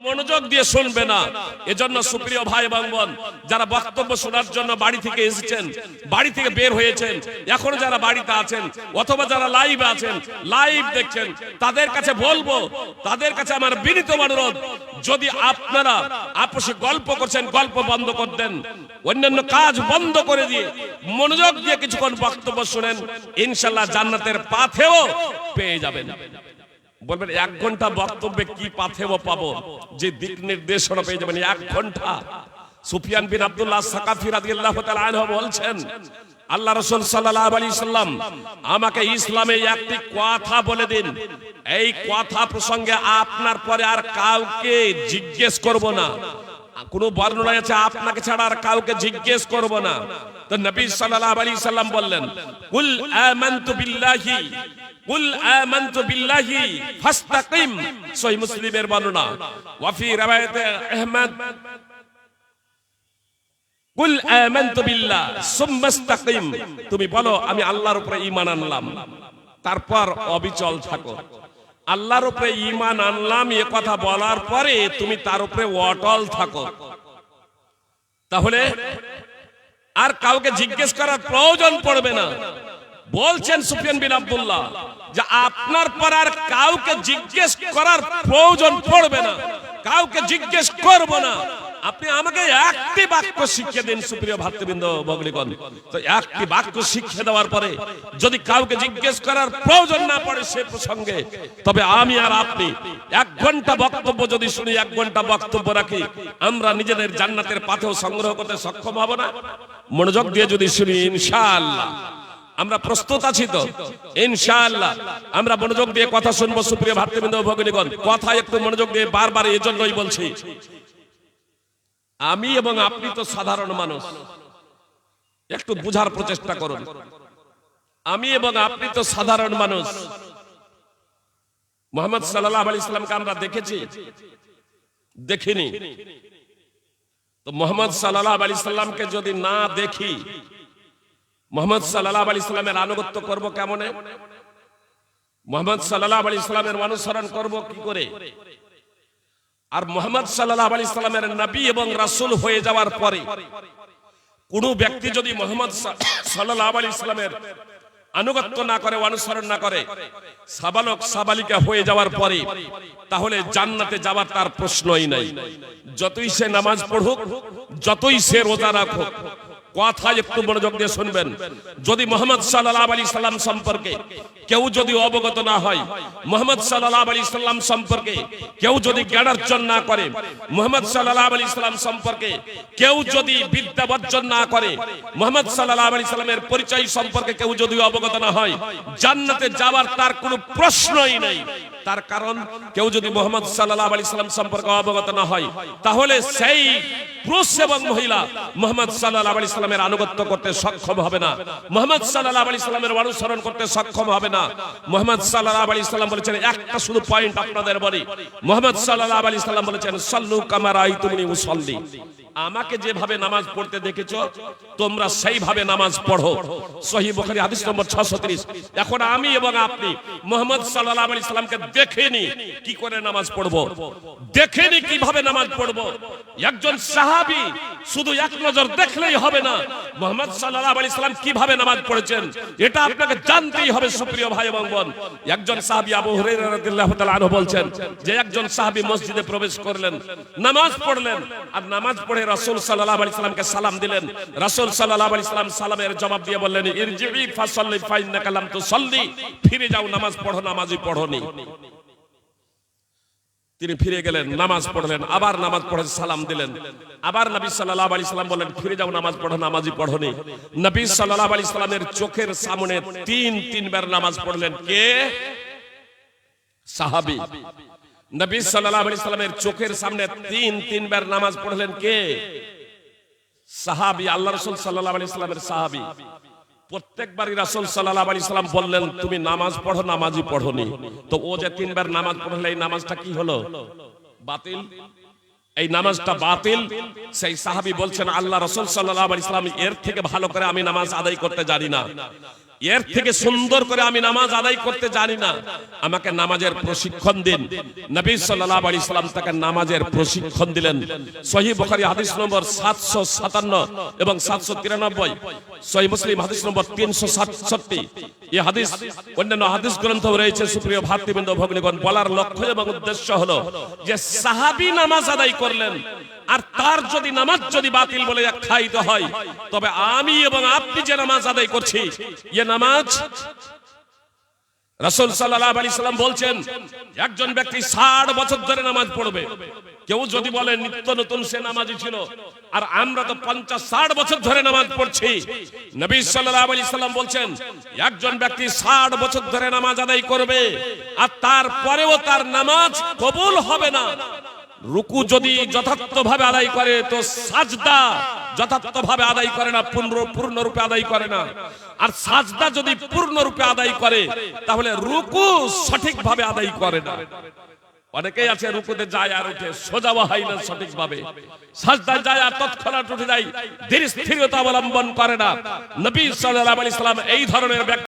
মনোযোগ দিয়ে শুনবে না। এজন্য সুপ্রিয় ভাই এবং বোন, যারা বক্তব্য শোনার জন্য বাড়ি থেকে এসেছেন, বাড়ি থেকে বের হয়েছেন, এখন যারা বাড়িতে আছেন অথবা যারা লাইভ আছেন, লাইভ দেখছেন, তাদের কাছে বলবো, তাদের কাছে আমার বিনীত অনুরোধ, যদি আপনারা আপসে গল্প করছেন, গল্প বন্ধ করে দেন, অন্যান্য কাজ বন্ধ করে দিয়ে মনোযোগ দিয়ে কিছুক্ষণ বক্তব্য শুনেন, ইনশাআল্লাহ জান্নাতের পাথেও পেয়ে যাবেন। বলবেন 1 ঘন্টা বক্তব্যে কি পাথেও পাবো? যে দিক নির্দেশনা পেয়ে যাবেন 1 ঘন্টা। সুফিয়ান বিন আব্দুল্লাহ সাকাফি রাদিয়াল্লাহু তাআলা আনহু বলছেন, আল্লাহ রাসূল সাল্লাল্লাহু আলাইহি সাল্লাম আমাকে ইসলামে একটি কথা বলে দিন, এই কথা প্রসঙ্গে আপনার পরে আর কাউকে জিজ্ঞেস করব না। কোন বর্ণনায় আছে আপনাকে ছাড়া আর কাউকে জিজ্ঞেস করব না। তো নবী সাল্লাল্লাহু আলাইহি সাল্লাম বললেন, কুল আমানতু বিল্লাহি, কুল আমানতু বিল্লাহি ফাস্তাকিম। সহিহ মুসলিমের বর্ণনা। ওয়া ফি riwayat আহমদ, কুল আমানতু বিল্লাহ সুম্মা ইসতাকিম। তুমি বলো আমি আল্লাহর উপরে ঈমান আনলাম, তারপর অবিচল থাকো। আল্লাহর উপরে ঈমান আনলাম এই কথা বলার পরে তুমি তার উপরে অটল থাকো। তাহলে আর কাউকে জিজ্ঞেস করার প্রয়োজন পড়বে না। বলছেন সুফিয়ান বিন আব্দুল্লাহ যে আপনার পর আর কাউকে জিজ্ঞেস করার প্রয়োজন পড়বে না, কাউকে জিজ্ঞেস করব না। আপনি আমাকে একটি বাক্য শিখিয়ে দিন সুপ্রিয় ভাতৃবৃন্দ ভগ্নীগণ। তো একটি বাক্য শিখিয়ে দেওয়ার পরে যদি কাউকে জিজ্ঞেস করার প্রয়োজন না পড়ে সে প্রসঙ্গে, তবে আমি আর আপনি 1 ঘন্টা বক্তব্য যদি শুনি, 1 ঘন্টা বক্তব্য রাখি, আমরা নিজেদের জান্নাতের পাথেও সংগ্রহ করতে সক্ষম হব না? মনোযোগ দিয়ে যদি শুনি ইনশাআল্লাহ। আমরা প্রস্তুত আছি তো? ইনশাআল্লাহ আমরা মনোযোগ দিয়ে কথা শুনবো সুপ্রিয় ভাতৃবৃন্দ ভগ্নীগণ। কথা একটু মনোযোগ দিয়ে বারবার এজন্যই বলছি, আমি এবং আপনি তো সাধারণ মানুষ, একটু বুঝার প্রচেষ্টা করুন। আমি এবং আপনি তো সাধারণ মানুষ। মুহাম্মদ সাল্লাল্লাহু আলাইহি সাল্লামকে আমরা দেখেছি? দেখিনি। তো মুহাম্মদ সাল্লাল্লাহু আলাইহি সাল্লামকে যদি না দেখি, মুহাম্মদ সাল্লাল্লাহু আলাইহি সাল্লামের আনুগত্য করব কেমনে? মুহাম্মদ সাল্লাল্লাহু আলাইহি সাল্লামের অনুসরণ করব কি করে? আর মুহাম্মদ সাল্লাল্লাহু আলাইহি সাল্লামের নবী এবং রাসূল হয়ে যাওয়ার পরে কোন ব্যক্তি যদি মুহাম্মদ সাল্লাল্লাহু আলাইহি সাল্লামের আনুগত্য না করে, অনুসরণ না করে, সাবালক সাবালিকা হয়ে যাওয়ার পরে, তাহলে জান্নাতে যাওয়ার তার প্রশ্নই নাই। যতই সে নামাজ পড়ুক, যতই সে রোজা রাখুক, কথা একটু মনোযোগ দিয়ে শুনবেন। যদি মুহাম্মদ সাল্লাল্লাহু আলাইহি সাল্লাম সম্পর্কে কেউ যদি অবগত না হয়, মুহাম্মদ সাল্লাল্লাহু আলাইহি সাল্লাম সম্পর্কে কেউ যদি জ্ঞানার্জন না করে, মুহাম্মদ সাল্লাল্লাহু আলাইহি সাল্লাম সম্পর্কে কেউ যদি বিদ্যা অর্জন না করে, মুহাম্মদ সাল্লাল্লাহু আলাইহি সাল্লামের পরিচয় সম্পর্কে কেউ যদি অবগত না হয়, জান্নাতে যাওয়ার তার কোনো প্রশ্নই নেই। তার কারণ কেউ যদি মুহাম্মদ সাল্লাল্লাহু আলাইহি সাল্লাম সম্পর্কে অবগত না হয়, তাহলে সেই পুরুষ এবং মহিলা মুহাম্মদ সাল্লাল্লাহু আলাইহি সাল্লামের আনুগত্য করতে সক্ষম হবে না, মুহাম্মদ সাল্লাল্লাহু আলাইহি সাল্লামের অনুসরণ করতে সক্ষম হবে না। মুহাম্মদ সাল্লাল্লাহু আলাইহি সাল্লাম বলেছেন, একটা শুধু পয়েন্ট আপনাদের বলি, মুহাম্মদ সাল্লাল্লাহু আলাইহি সাল্লাম বলেছেন, সাল্লু কামা রাআইতুমুনি উসাল্লি। আমাকে যেভাবে নামাজ পড়তে দেখেছো তোমরা সেইভাবে নামাজ পড়ো। সহিহ বুখারী হাদিস নম্বর 630। এখন আমি এবং আপনি মুহাম্মদ সাল্লাল্লাহু আলাইহি সাল্লামকে দেখেনি, কি করে নামাজ পড়বো? দেখেনি কিভাবে নামাজ পড়বো? একজন সাহাবী শুধু এক নজর দেখলেই হবে না, মুহাম্মদ সাল্লাল্লাহু আলাইহি সাল্লাম কিভাবে নামাজ পড়েছেন এটা আপনাকে জানতেই হবে সুপ্রিয় ভাই এবং বোন। একজন সাহাবী আবু হুরায়রা রাদিয়াল্লাহু তাআলা আনহু বলছেন যে একজন সাহাবী মসজিদে প্রবেশ করলেন, নামাজ পড়লেন, আর নামাজ পড়ে রাসূল সাল্লাল্লাহু আলাইহি সাল্লামকে সালাম দিলেন। রাসূল সাল্লাল্লাহু আলাইহি সাল্লাম সালামের জবাব দিয়ে বললেন, ইরজিই ফাসাল্লি ফাইন্নাকা লাম তুসাল্লি। ফিরে যাও, নামাজ পড়ো, নামাজই পড়োনি। তিনি ফিরে গেলেন, নামাজ পড়লেন, আবার নামাজ পড়ে সালাম দিলেন। আবার নবী সাল্লাল্লাহু আলাইহি সাল্লাম বললেন, ফিরে যাও, নামাজ পড়ো, নামাজই পড়োনি। নবী সাল্লাল্লাহু আলাইহি সাল্লামের চোখের সামনে 3 বার নামাজ পড়লেন। কে? সাহাবী। নবী সাল্লাল্লাহু আলাইহি সাল্লামের চোখের সামনে 3 বার নামাজ পড়লেন। কে? সাহাবী, আল্লাহ রাসূল সাল্লাল্লাহু আলাইহি সাল্লামের সাহাবী। প্রত্যেকবারই রাসূল সাল্লাল্লাহু আলাইহি সাল্লাম বললেন, তুমি নামাজ পড়ো, নামাজই পড়োনি। তো ও যে 3 বার নামাজ পড়লে এই নামাজটা কি হলো? বাতিল। এই নামাজটা বাতিল। সেই সাহাবী বলছেন, আল্লাহ রাসূল সাল্লাল্লাহু আলাইহি সাল্লাম এর থেকে ভালো করে আমি নামাজ আদায় করতে জানি না। এর থেকে সুন্দর করে আমি নামাজ আদায় করতে জানি না, আমাকে নামাজের প্রশিক্ষণ দিন। নবী সাল্লাল্লাহু আলাইহি সাল্লাম তাকে নামাজের প্রশিক্ষণ দিলেন। সহিহ বুখারী হাদিস নম্বর 757 এবং 793, সহিহ মুসলিম হাদিস নম্বর 367। এই হাদিস অন্যান্য হাদিস গ্রন্থ রয়েছে। সুপ্রিয় ভাতৃবৃন্দ, ভগ্নীগণ, বলার লক্ষ্য এবং উদ্দেশ্য হলো যে সাহাবী নামাজ আদায় করলেন, আর তার যদি নামাজ যদি বাতিল বলে আখ্যায়িত হয়, তবে আমি এবং আপনি যে নামাজ আদায় করছি, এ নামাজ রাসূল সাল্লাল্লাহু আলাইহি সাল্লাম বলছেন একজন ব্যক্তি 60 বছর ধরে নামাজ পড়বে। কেউ যদি বলে নিত্য নতুন সে নামাজি ছিল, আর আমরা তো 50-60 বছর ধরে নামাজ পড়ছি। নবী সাল্লাল্লাহু আলাইহি সাল্লাম বলছেন একজন ব্যক্তি 60 বছর ধরে নামাজ আদায় করবে, আর তারপরেও তার নামাজ কবুল হবে না। রুকু যদি যথার্থভাবে আদায় করে, তো সাজদা যথার্থভাবে আদায় করে না, পূর্ণরূপে আদায় করে না। আর সাজদা যদি পূর্ণরূপে আদায় করে, তাহলে রুকু সঠিকভাবে আদায় করে না। অনেকেই আছে রুকুতে যায় আর উঠে, সোজা হয় না সঠিকভাবে, সাজদায় যায় আর তৎক্ষণাৎ উঠে যায়, ধীর স্থিরতা অবলম্বন করে না। নবী সাল্লাল্লাহু আলাইহি সাল্লাম এই ধরনের